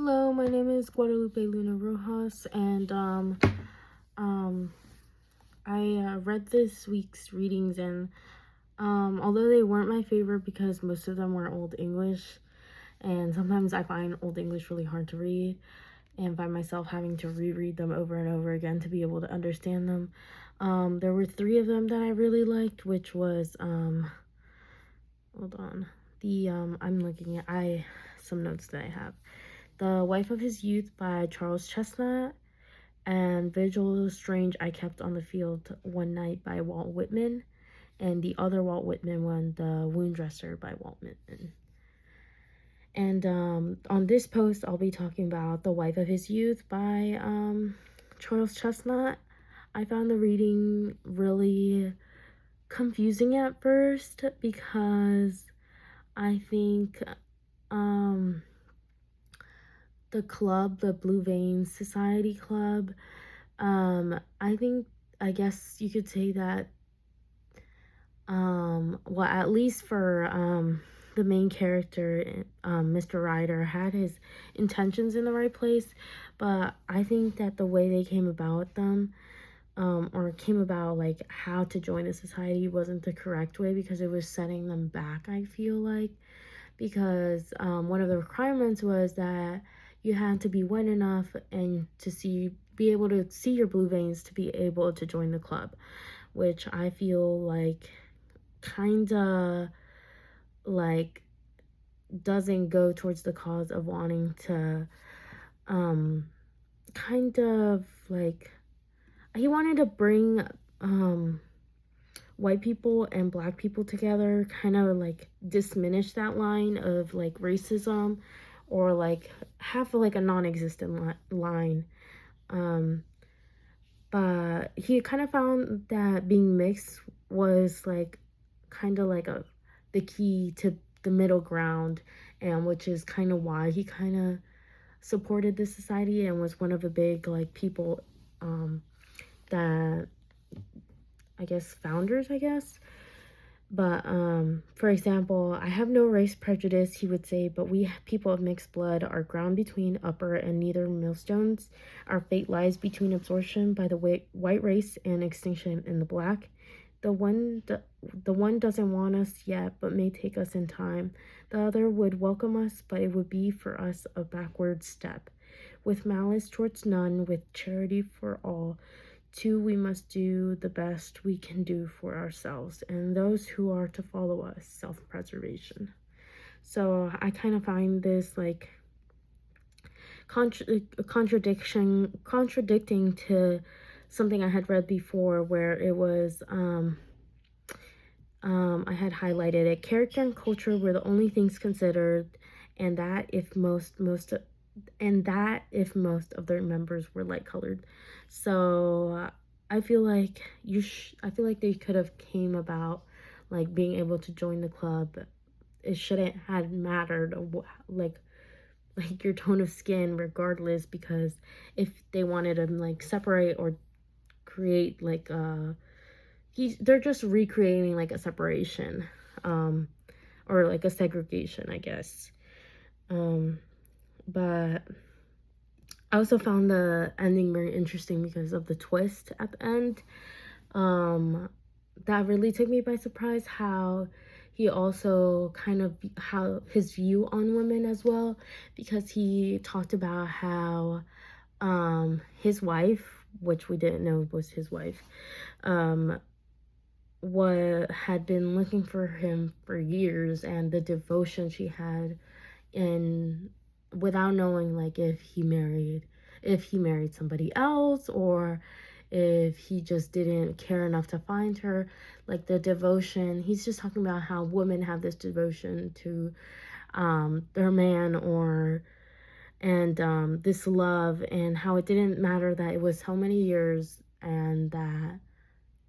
Hello, my name is Guadalupe Luna Rojas, and I read this week's readings, and although they weren't my favorite because most of them were Old English, and sometimes I find Old English really hard to read, and find myself having to reread them over and over again to be able to understand them. There were three of them that I really liked, which was hold on, I'm looking at some notes that I have. The Wife of His Youth by Charles Chesnutt, and Vigil Strange I Kept on the Field One Night by Walt Whitman, and the other Walt Whitman one, The Wound Dresser by Walt Whitman. And on this post, I'll be talking about The Wife of His Youth by Charles Chesnutt. I found the reading really confusing at first because I think the club, the Blue Veins Society Club, I guess you could say that, well, at least for, the main character, Mr. Ryder, had his intentions in the right place, but I think that the way they came about them, or came about, like, how to join the society wasn't the correct way, because it was setting them back, I feel like, because, one of the requirements was that you had to be white enough and be able to see your blue veins to be able to join the club, which I feel like kinda like doesn't go towards the cause of wanting to kind of like he wanted to bring white people and black people together, kind of like diminish that line of like racism, or like have like a non-existent line. But he kind of found that being mixed was like kind of like the key to the middle ground, and which is kind of why he kind of supported this society and was one of the big like people that I guess founders, I guess. But for example, I have no race prejudice, he would say, but we people of mixed blood are ground between upper and neither millstones. Our fate lies between absorption by the white race and extinction in the black. The one doesn't want us yet, but may take us in time. The other would welcome us, but it would be for us a backward step. With malice towards none, with charity for all. Two, we must do the best we can do for ourselves and those who are to follow us, self-preservation. So I kind of find this like contradicting to something I had read before, where it was I had highlighted it. Character and culture were the only things considered, and that if most of their members were light colored. So I feel like I feel like they could have came about like being able to join the club. It shouldn't have mattered like your tone of skin, regardless, because if they wanted to like separate or create like they're just recreating like a separation, or like a segregation, I guess. But I also found the ending very interesting because of the twist at the end. That really took me by surprise, how he also kind of how his view on women as well, because he talked about how his wife, which we didn't know was his wife, what had been looking for him for years, and the devotion she had, and without knowing like if he married somebody else, or if he just didn't care enough to find her, like the devotion. He's just talking about how women have this devotion to their man, and this love, and how it didn't matter that it was so many years, and that,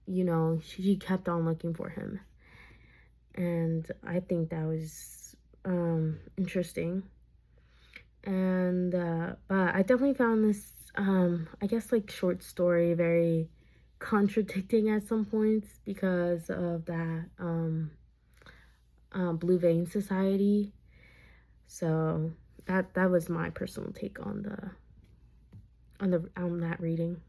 you know, she kept on looking for him. And I think that was interesting. And but I definitely found this I guess like short story very contradicting at some points, because of that Blue Vein Society. So that was my personal take on that reading.